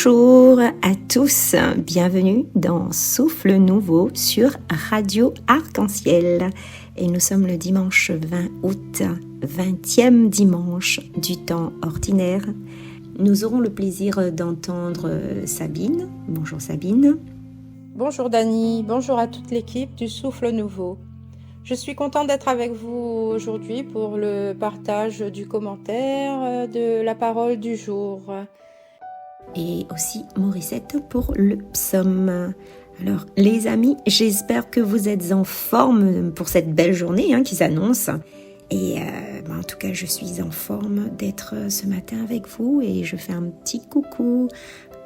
Bonjour à tous, bienvenue dans Souffle Nouveau sur Radio Arc-en-Ciel. Et nous sommes le dimanche 20 août, 20e dimanche du temps ordinaire. Nous aurons le plaisir d'entendre Sabine. Bonjour Sabine. Bonjour Dani, bonjour à toute l'équipe du Souffle Nouveau. Je suis contente d'être avec vous aujourd'hui pour le partage du commentaire de la parole du jour. Et aussi Morissette pour le psaume. Alors les amis, j'espère que vous êtes en forme pour cette belle journée qui s'annonce. Et en tout cas, je suis en forme d'être ce matin avec vous et je fais un petit coucou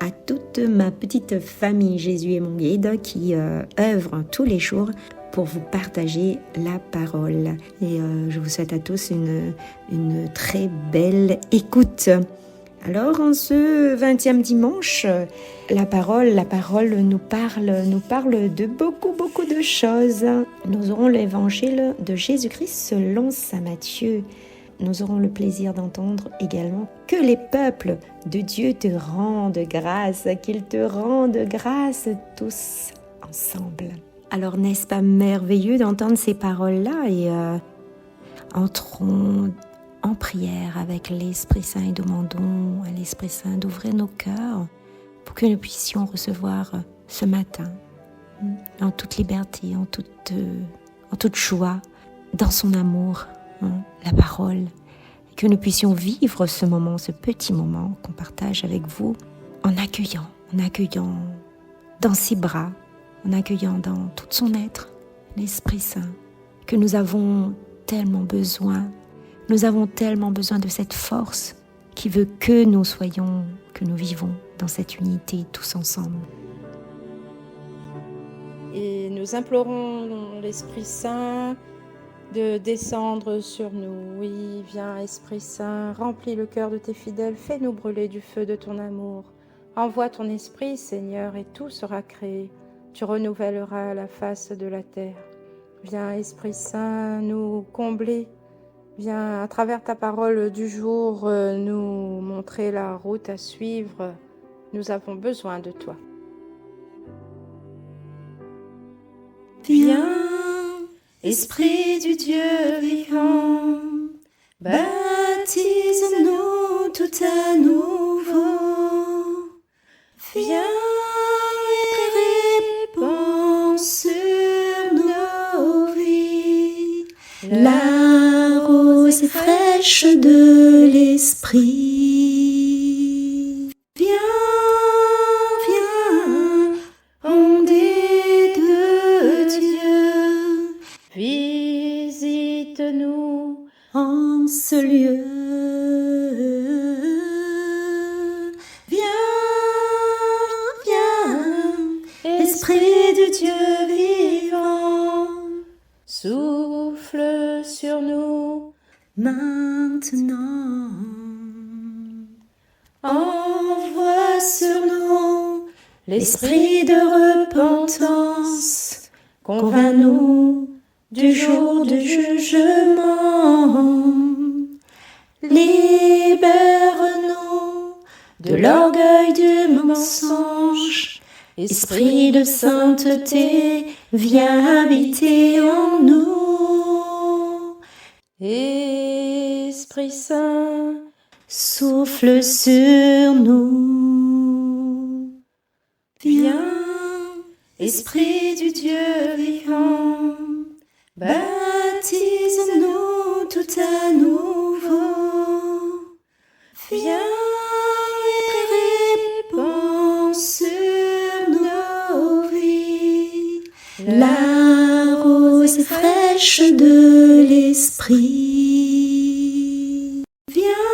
à toute ma petite famille Jésus est mon guide qui œuvre tous les jours pour vous partager la parole. Et je vous souhaite à tous une très belle écoute. Alors, en ce 20e dimanche, la parole nous parle de beaucoup de choses. Nous aurons l'évangile de Jésus-Christ selon saint Matthieu. Nous aurons le plaisir d'entendre également que les peuples de Dieu te rendent grâce, qu'ils te rendent grâce tous ensemble. Alors, n'est-ce pas merveilleux d'entendre ces paroles-là et entrons en prière avec l'Esprit Saint et demandons à l'Esprit Saint d'ouvrir nos cœurs pour que nous puissions recevoir ce matin en toute liberté, en toute joie, dans son amour, la parole, et que nous puissions vivre ce moment, ce petit moment qu'on partage avec vous en accueillant dans ses bras, en accueillant dans tout son être l'Esprit Saint que nous avons tellement besoin. Nous avons tellement besoin de cette force qui veut que nous soyons, que nous vivons dans cette unité tous ensemble. Et nous implorons l'Esprit Saint de descendre sur nous. Oui, viens Esprit Saint, remplis le cœur de tes fidèles, fais-nous brûler du feu de ton amour. Envoie ton Esprit, Seigneur, et tout sera créé. Tu renouvelleras la face de la terre. Viens Esprit Saint, nous combler. Viens, à travers ta parole du jour, nous montrer la route à suivre. Nous avons besoin de toi. Viens, Esprit du Dieu vivant, baptise-nous tout à nouveau. Viens et répands sur nos vies la rose fraîche de l'Esprit. Viens, ondée de Dieu, visite-nous en ce lieu. Viens, Esprit du Dieu vivant, souffle sur nous maintenant. Envoie sur nous l'esprit de repentance, convainc-nous du jour du jugement. Libère-nous de l'orgueil du mensonge. Esprit de sainteté, viens habiter en nous. Esprit Saint, souffle sur nous. Viens, Esprit du Dieu vivant, baptise-nous tout à nouveau. Viens et répands sur nos vies la rose fraîche de l'Esprit. Viens,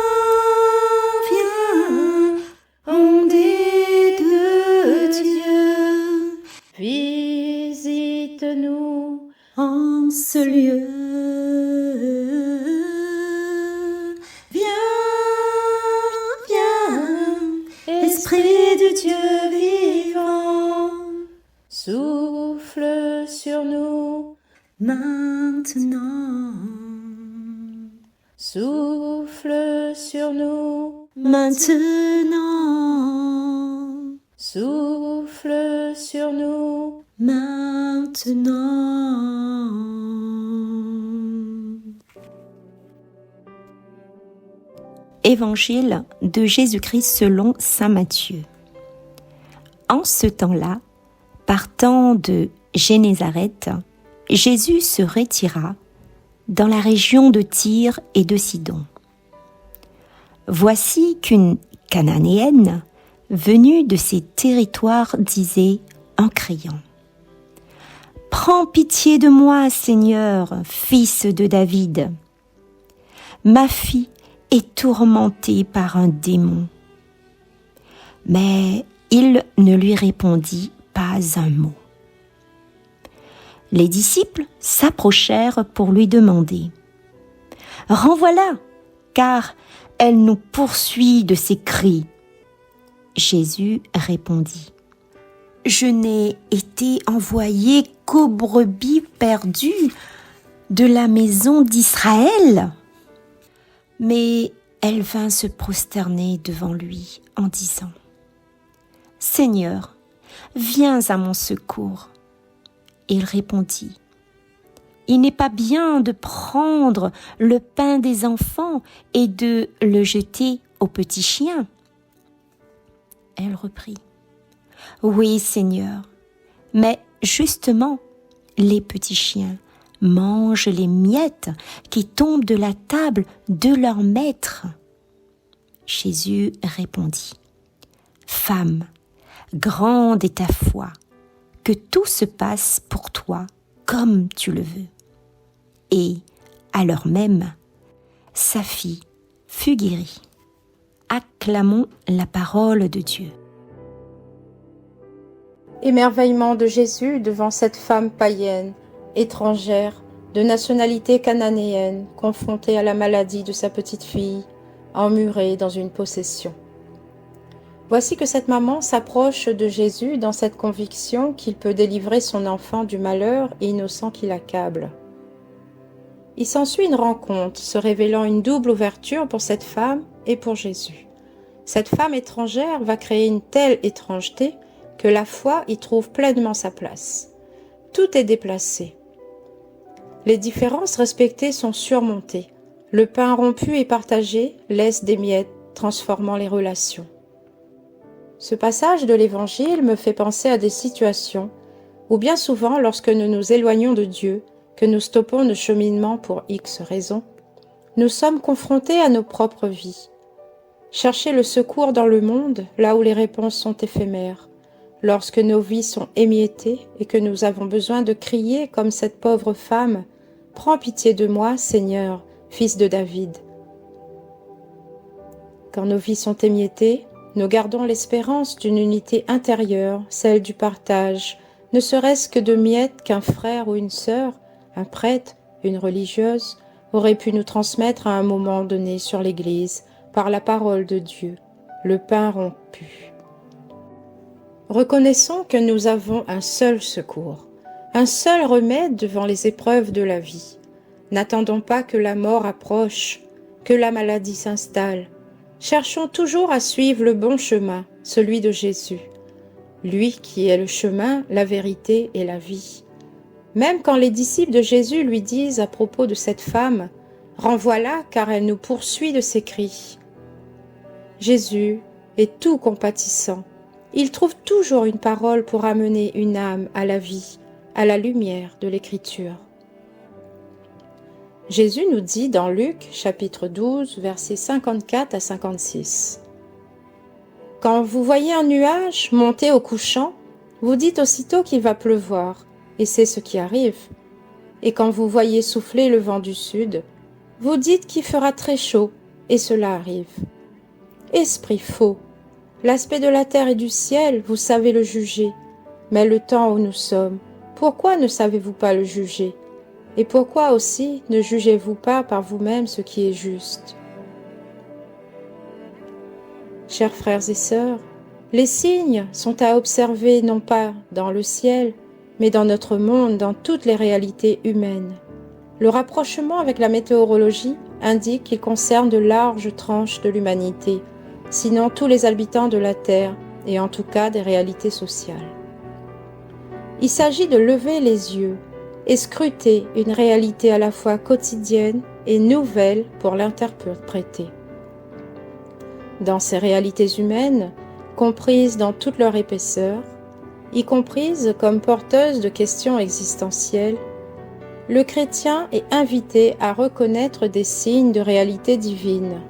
ondée de Dieu, visite-nous en ce lieu. Viens, Esprit du Dieu vivant, souffle sur nous maintenant. Souffle sur nous maintenant. souffle sur nous. Maintenant. Évangile de Jésus-Christ selon saint Matthieu. En ce temps-là, partant de Génézareth, Jésus se retira dans la région de Tyr et de Sidon. Voici qu'une Cananéenne, venue de ces territoires, disait en criant : « Prends pitié de moi, Seigneur, fils de David. Ma fille est tourmentée par un démon. » Mais il ne lui répondit pas un mot. Les disciples s'approchèrent pour lui demander : « Renvoie-la, car elle nous poursuit de ses cris. » Jésus répondit : « Je n'ai été envoyé qu'aux brebis perdues de la maison d'Israël. » Mais elle vint se prosterner devant lui en disant : « Seigneur, viens à mon secours. » Il répondit : « Il n'est pas bien de prendre le pain des enfants et de le jeter aux petits chiens. » Elle reprit : « Oui, Seigneur, mais justement, les petits chiens mangent les miettes qui tombent de la table de leur maître. » Jésus répondit : « Femme, grande est ta foi, que tout se passe pour toi comme tu le veux. » Et, à l'heure même, sa fille fut guérie. Acclamons la parole de Dieu. Émerveillement de Jésus devant cette femme païenne, étrangère, de nationalité cananéenne, confrontée à la maladie de sa petite fille, emmurée dans une possession. Voici que cette maman s'approche de Jésus dans cette conviction qu'il peut délivrer son enfant du malheur innocent qui l'accable. Il s'ensuit une rencontre se révélant une double ouverture pour cette femme et pour Jésus. Cette femme étrangère va créer une telle étrangeté que la foi y trouve pleinement sa place. Tout est déplacé. Les différences respectées sont surmontées. Le pain rompu et partagé laisse des miettes, transformant les relations. Ce passage de l'Évangile me fait penser à des situations où bien souvent, lorsque nous nous éloignons de Dieu, que nous stoppons nos cheminements pour X raisons, nous sommes confrontés à nos propres vies. Chercher le secours dans le monde, là où les réponses sont éphémères, lorsque nos vies sont émiettées et que nous avons besoin de crier comme cette pauvre femme : « Prends pitié de moi, Seigneur, fils de David. » Quand nos vies sont émiettées, nous gardons l'espérance d'une unité intérieure, celle du partage, ne serait-ce que de miettes qu'un frère ou une sœur, un prêtre, une religieuse, aurait pu nous transmettre à un moment donné sur l'Église, par la parole de Dieu, le pain rompu. Reconnaissons que nous avons un seul secours, un seul remède devant les épreuves de la vie. N'attendons pas que la mort approche, que la maladie s'installe. Cherchons toujours à suivre le bon chemin, celui de Jésus, lui qui est le chemin, la vérité et la vie. Même quand les disciples de Jésus lui disent à propos de cette femme : « Renvoie-la, car elle nous poursuit de ses cris. » Jésus est tout compatissant. Il trouve toujours une parole pour amener une âme à la vie, à la lumière de l'Écriture. Jésus nous dit dans Luc, chapitre 12, versets 54 à 56. « Quand vous voyez un nuage monter au couchant, vous dites aussitôt qu'il va pleuvoir, et c'est ce qui arrive. Et quand vous voyez souffler le vent du sud, vous dites qu'il fera très chaud, et cela arrive. Esprit faux, l'aspect de la terre et du ciel, vous savez le juger, mais le temps où nous sommes, pourquoi ne savez-vous pas le juger ? Et pourquoi aussi ne jugez-vous pas par vous-même ce qui est juste ? Chers frères et sœurs, les signes sont à observer non pas dans le ciel, mais dans notre monde, dans toutes les réalités humaines. Le rapprochement avec la météorologie indique qu'il concerne de larges tranches de l'humanité, sinon tous les habitants de la Terre, et en tout cas des réalités sociales. Il s'agit de lever les yeux et scruter une réalité à la fois quotidienne et nouvelle pour l'interpréter. Dans ces réalités humaines, comprises dans toute leur épaisseur, y comprises comme porteuses de questions existentielles, le chrétien est invité à reconnaître des signes de réalité divine,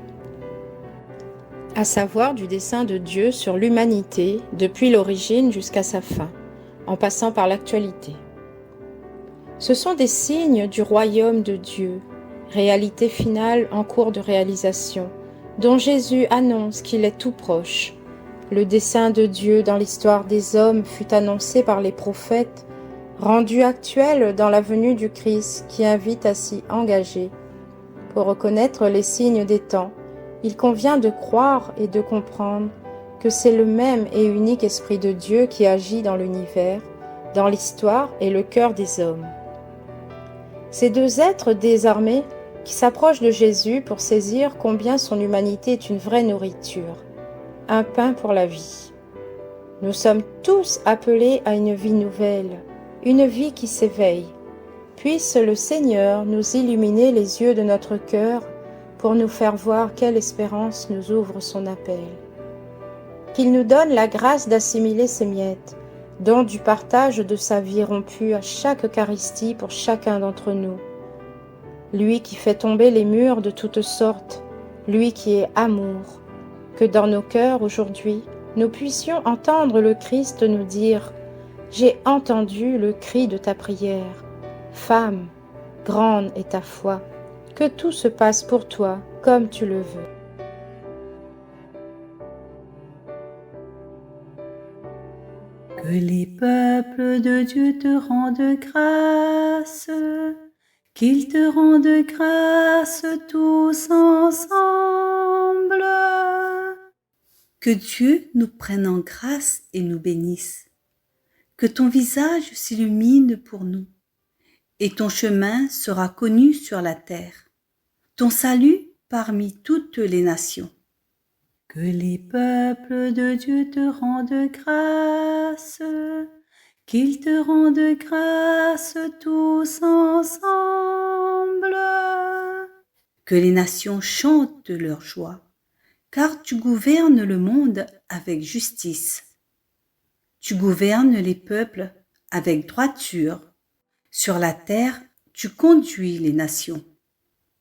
à savoir du dessein de Dieu sur l'humanité depuis l'origine jusqu'à sa fin, en passant par l'actualité. Ce sont des signes du royaume de Dieu, réalité finale en cours de réalisation, dont Jésus annonce qu'il est tout proche. Le dessein de Dieu dans l'histoire des hommes fut annoncé par les prophètes, rendu actuel dans la venue du Christ qui invite à s'y engager. Pour reconnaître les signes des temps, il convient de croire et de comprendre que c'est le même et unique Esprit de Dieu qui agit dans l'univers, dans l'histoire et le cœur des hommes. Ces deux êtres désarmés qui s'approchent de Jésus pour saisir combien son humanité est une vraie nourriture, un pain pour la vie. Nous sommes tous appelés à une vie nouvelle, une vie qui s'éveille. Puisse le Seigneur nous illuminer les yeux de notre cœur pour nous faire voir quelle espérance nous ouvre son appel. Qu'il nous donne la grâce d'assimiler ces miettes, don du partage de sa vie rompue à chaque Eucharistie pour chacun d'entre nous. Lui qui fait tomber les murs de toutes sortes, lui qui est amour, que dans nos cœurs aujourd'hui, nous puissions entendre le Christ nous dire « J'ai entendu le cri de ta prière. Femme, grande est ta foi, que tout se passe pour toi comme tu le veux. » Que les peuples de Dieu te rendent grâce, qu'ils te rendent grâce tous ensemble. Que Dieu nous prenne en grâce et nous bénisse. Que ton visage s'illumine pour nous, et ton chemin sera connu sur la terre, ton salut parmi toutes les nations. Que les peuples de Dieu te rendent grâce, qu'ils te rendent grâce tous ensemble. Que les nations chantent leur joie, car tu gouvernes le monde avec justice. Tu gouvernes les peuples avec droiture. Sur la terre, tu conduis les nations.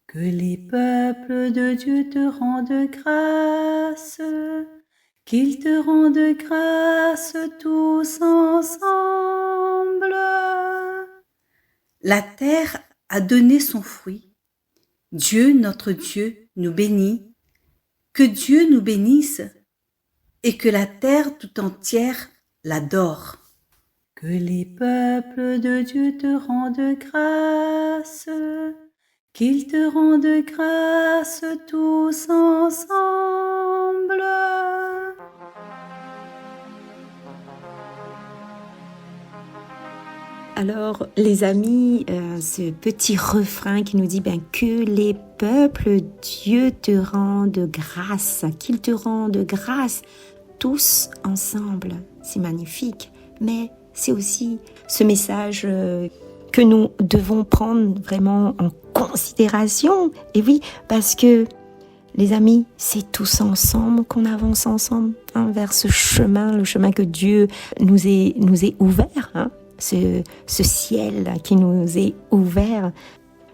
Que les peuples de Dieu te rendent grâce, qu'ils te rendent grâce tous ensemble. La terre a donné son fruit. Dieu, notre Dieu, nous bénit. Que Dieu nous bénisse et que la terre tout entière l'adore. Que les peuples de Dieu te rendent grâce, qu'ils te rendent grâce tous ensemble. Alors, les amis, ce petit refrain qui nous dit que les peuples, Dieu te rendent grâce, qu'ils te rendent grâce tous ensemble. C'est magnifique, mais c'est aussi ce message que nous devons prendre vraiment en considération. Et oui, parce que les amis, c'est tous ensemble qu'on avance ensemble vers ce chemin, le chemin que Dieu nous est ouvert, ce ciel qui nous est ouvert.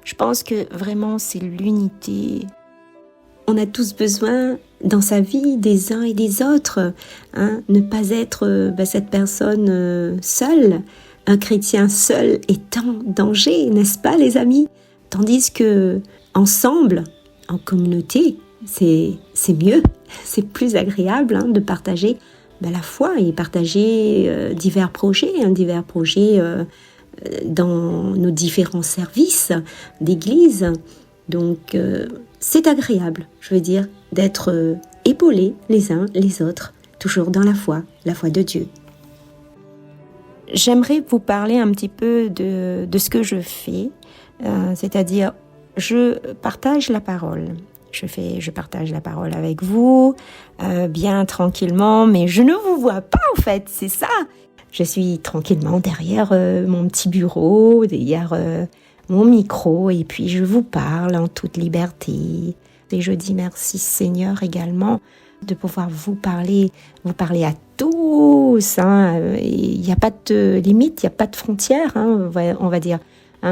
Je pense que vraiment c'est l'unité. On a tous besoin dans sa vie des uns et des autres, ne pas être cette personne seule. Un chrétien seul est en danger, n'est-ce pas les amis? Tandis que ensemble, en communauté, c'est mieux, c'est plus agréable de partager la foi et partager divers projets dans nos différents services d'église. Donc c'est agréable, je veux dire, d'être épaulés les uns les autres, toujours dans la foi de Dieu. J'aimerais vous parler un petit peu de ce que je fais, c'est-à-dire je partage la parole, je partage la parole avec vous, bien tranquillement, mais je ne vous vois pas en fait, c'est ça. Je suis tranquillement derrière mon petit bureau, derrière mon micro, et puis je vous parle en toute liberté. Et je dis merci Seigneur également de pouvoir vous parler à tous. Il n'y a pas de limite, il n'y a pas de frontières, on va dire.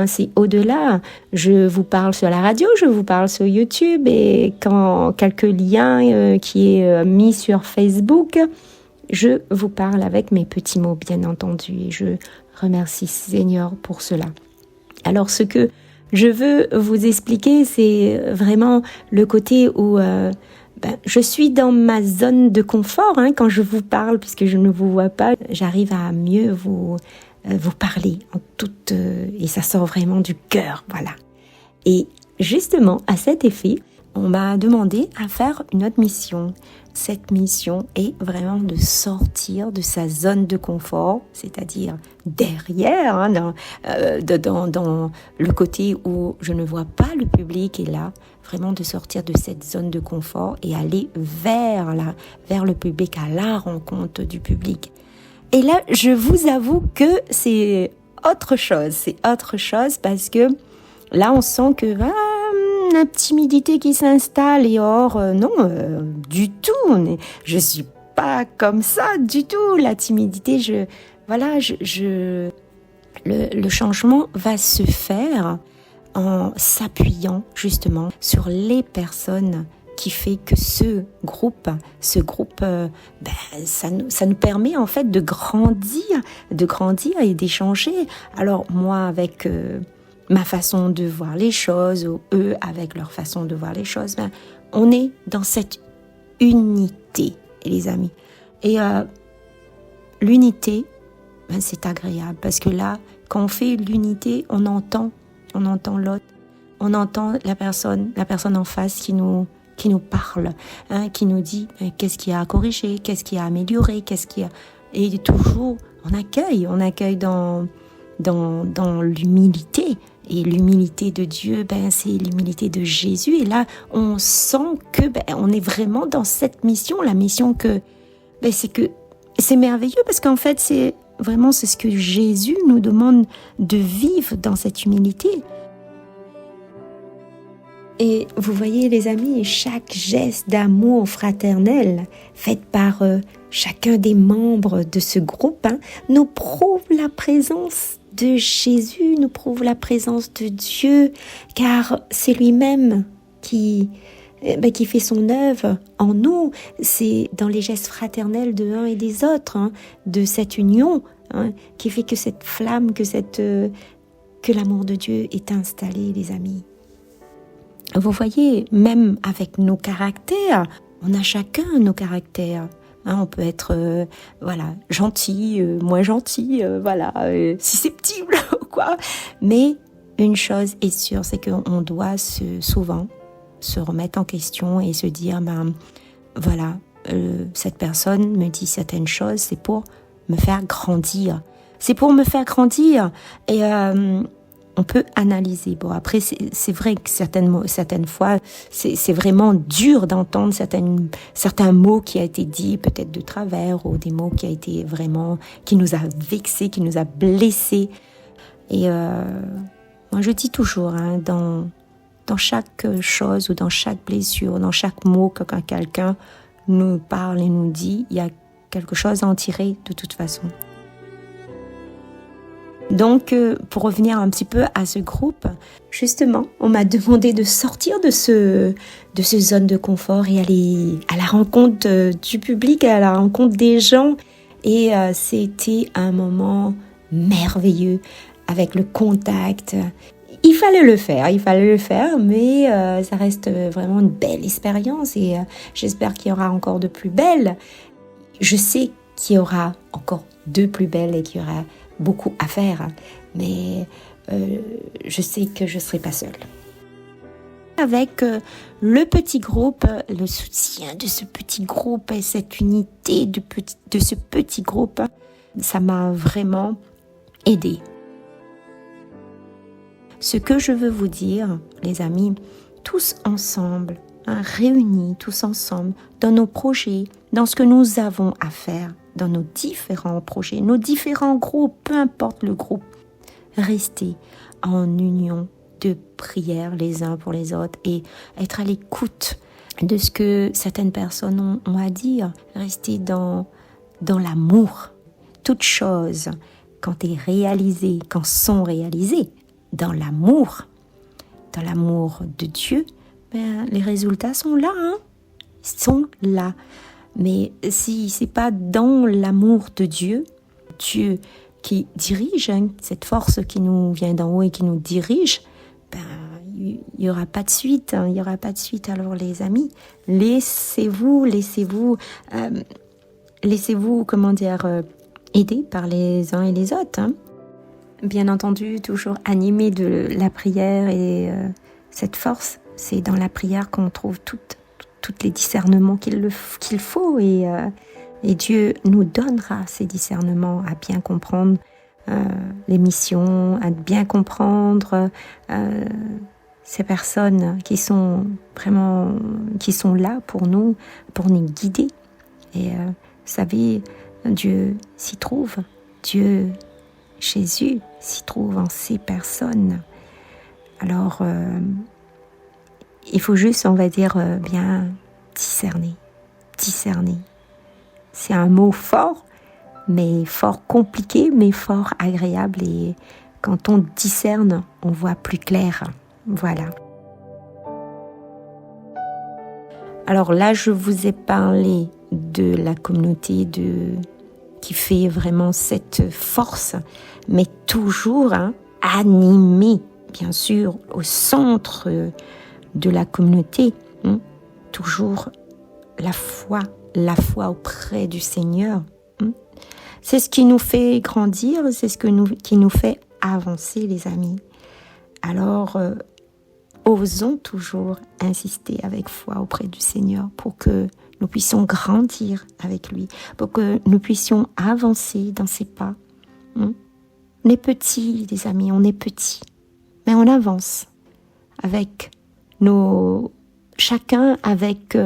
C'est au-delà. Je vous parle sur la radio, je vous parle sur YouTube, et quand quelques liens qui est mis sur Facebook, je vous parle avec mes petits mots, bien entendu, et je remercie Seigneur pour cela. Alors, ce que je veux vous expliquer, c'est vraiment le côté où je suis dans ma zone de confort quand je vous parle, puisque je ne vous vois pas. J'arrive à mieux vous parler en toute et ça sort vraiment du cœur, voilà. Et justement, à cet effet, on m'a demandé à faire une autre mission. Cette mission est vraiment de sortir de sa zone de confort, c'est-à-dire derrière, dans le côté où je ne vois pas le public, et là, vraiment de sortir de cette zone de confort et aller vers le public, à la rencontre du public. Et là, je vous avoue que c'est autre chose parce que là, on sent que la timidité qui s'installe, et non, du tout. Je suis pas comme ça du tout. La timidité, le changement va se faire en s'appuyant justement sur les personnes, qui fait que ce groupe, ça nous permet en fait de grandir et d'échanger. Alors moi avec ma façon de voir les choses, ou eux avec leur façon de voir les choses, on est dans cette unité, les amis. Et l'unité, c'est agréable, parce que là, quand on fait l'unité, on entend l'autre, on entend la personne en face qui nous parle, qui nous dit qu'est-ce qu'il y a à corriger, qu'est-ce qu'il y a à améliorer, et toujours on accueille dans l'humilité. Et l'humilité de Dieu, c'est l'humilité de Jésus. Et là, on sent que on est vraiment dans cette mission, la mission que c'est merveilleux, parce qu'en fait c'est ce que Jésus nous demande de vivre, dans cette humilité. Et vous voyez les amis, chaque geste d'amour fraternel fait par chacun des membres de ce groupe nous prouve la présence de Jésus, nous prouve la présence de Dieu, car c'est lui-même qui fait son œuvre en nous. C'est dans les gestes fraternels de uns et des autres, de cette union, qui fait que cette flamme, que l'amour de Dieu est installé, les amis. Vous voyez, même avec nos caractères, on a chacun nos caractères. On peut être gentil, moins gentil, susceptible ou quoi. Mais une chose est sûre, c'est qu'on doit souvent se remettre en question et se dire, cette personne me dit certaines choses, c'est pour me faire grandir. Et on peut analyser. Bon, après, c'est vrai que certaines fois, c'est vraiment dur d'entendre certains mots qui a été dit peut-être de travers, ou des mots qui nous a vexés, qui nous a blessés. Et moi, je dis toujours, dans chaque chose, ou dans chaque blessure, dans chaque mot que quand quelqu'un nous parle et nous dit, il y a quelque chose à en tirer de toute façon. Donc, pour revenir un petit peu à ce groupe, justement, on m'a demandé de sortir de ce zone de confort et aller à la rencontre du public, à la rencontre des gens. Et c'était un moment merveilleux, avec le contact. Il fallait le faire, mais ça reste vraiment une belle expérience, et j'espère qu'il y aura encore de plus belles. Je sais qu'il y aura encore de plus belles, et qu'il y aura beaucoup à faire, mais je sais que je ne serai pas seule. Avec le petit groupe, le soutien de ce petit groupe et cette unité de ce petit groupe, ça m'a vraiment aidée. Ce que je veux vous dire, les amis, tous ensemble, réunis tous ensemble dans nos projets, dans ce que nous avons à faire, dans nos différents projets, nos différents groupes, peu importe le groupe. Rester en union de prière les uns pour les autres et être à l'écoute de ce que certaines personnes ont à dire. Rester dans l'amour. Toutes choses, quand sont réalisées dans l'amour de Dieu, les résultats sont là, Ils sont là. Mais si c'est pas dans l'amour de Dieu qui dirige, cette force qui nous vient d'en haut et qui nous dirige, il y aura pas de suite, il y aura pas de suite. Alors les amis, laissez-vous, aider par les uns et les autres. Bien entendu, toujours animé de la prière et cette force, c'est dans la prière qu'on trouve tous les discernements qu'il faut et Dieu nous donnera ces discernements à bien comprendre les missions, à bien comprendre ces personnes qui sont là pour nous guider. Et vous savez, Dieu s'y trouve, Jésus s'y trouve en ces personnes. Alors, il faut juste, on va dire, bien discerner. C'est un mot fort, mais fort compliqué, mais fort agréable. Et quand on discerne, on voit plus clair. Voilà. Alors là, je vous ai parlé de la communauté qui fait vraiment cette force, mais toujours animée, bien sûr, au centre de la communauté, toujours la foi auprès du Seigneur. C'est ce qui nous fait grandir, c'est ce qui nous fait avancer, les amis. Alors, osons toujours insister avec foi auprès du Seigneur pour que nous puissions grandir avec lui, pour que nous puissions avancer dans ses pas. On est petits, les amis, on est petits, mais on avance avec chacun avec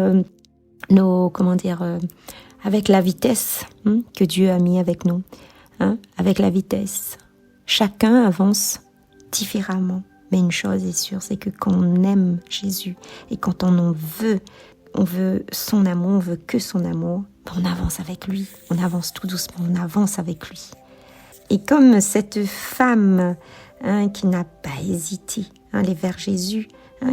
avec la vitesse que Dieu a mis avec nous, avec la vitesse. Chacun avance différemment, mais une chose est sûre, c'est que quand on aime Jésus et quand on veut son amour, on veut que son amour, on avance avec lui, on avance tout doucement, on avance avec lui. Et comme cette femme qui n'a pas hésité à aller vers Jésus,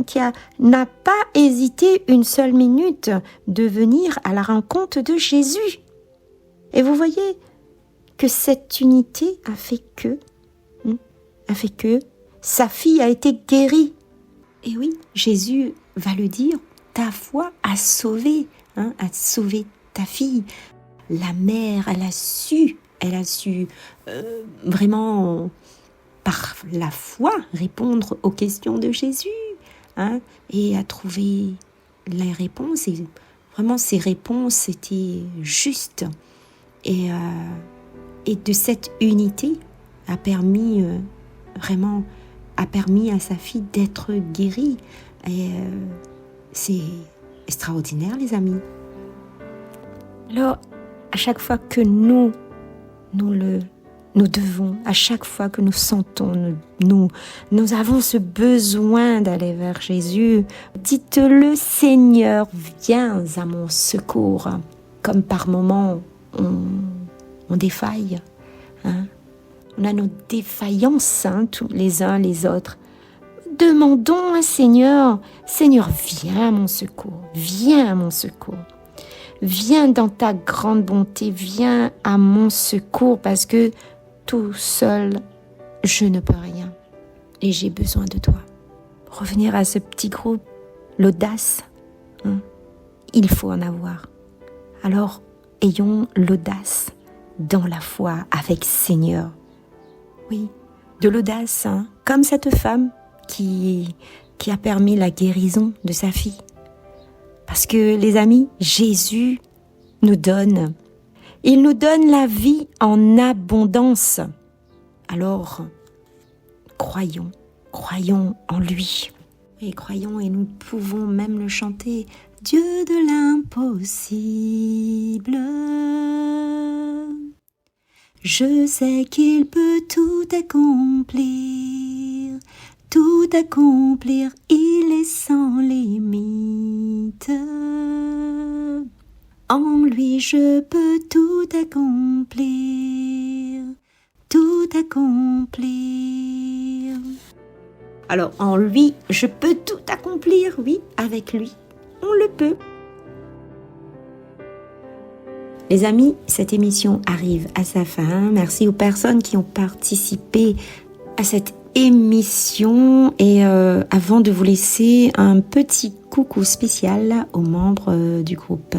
qui n'a pas hésité une seule minute de venir à la rencontre de Jésus. Et vous voyez que cette unité a fait que sa fille a été guérie. Et oui, Jésus va le dire, ta foi a sauvé ta fille. La mère, elle a su vraiment par la foi répondre aux questions de Jésus. Et à trouver les réponses. Et vraiment, ces réponses étaient justes. Et de cette unité a permis à sa fille d'être guérie. Et c'est extraordinaire, les amis. Alors, à chaque fois que nous devons, à chaque fois que nous sentons, nous avons ce besoin d'aller vers Jésus, dites-le, Seigneur, viens à mon secours. Comme par moments, on défaille. On a nos défaillances, tous les uns les autres. Demandons à Seigneur, viens à mon secours, viens à mon secours. Viens dans ta grande bonté, viens à mon secours parce que tout seul, je ne peux rien et j'ai besoin de toi. Revenir à ce petit groupe, l'audace, il faut en avoir. Alors, ayons l'audace dans la foi avec Seigneur. Oui, de l'audace, comme cette femme qui a permis la guérison de sa fille. Parce que les amis, Jésus nous donne. Il nous donne la vie en abondance. Alors, croyons en lui. Et croyons et nous pouvons même le chanter. Dieu de l'impossible. Je sais qu'il peut tout accomplir, il est sans limite. En lui je peux tout accomplir. Alors en lui je peux tout accomplir, oui, avec lui, on le peut. Les amis, cette émission arrive à sa fin. Merci aux personnes qui ont participé à cette émission. Et avant de vous laisser, un petit coucou spécial aux membres du groupe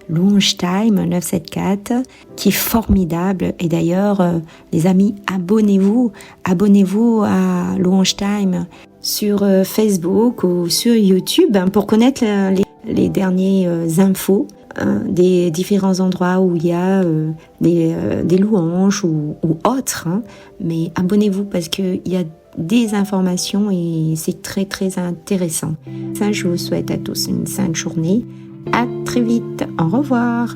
Louange Time 974, qui est formidable. Et d'ailleurs, les amis, abonnez-vous à Louange Time sur Facebook ou sur YouTube pour connaître les dernières infos des différents endroits où il y a des louanges ou autres, hein. Mais abonnez-vous parce qu'il y a des informations et c'est très très intéressant. Ça, je vous souhaite à tous une sainte journée. À très vite. Au revoir.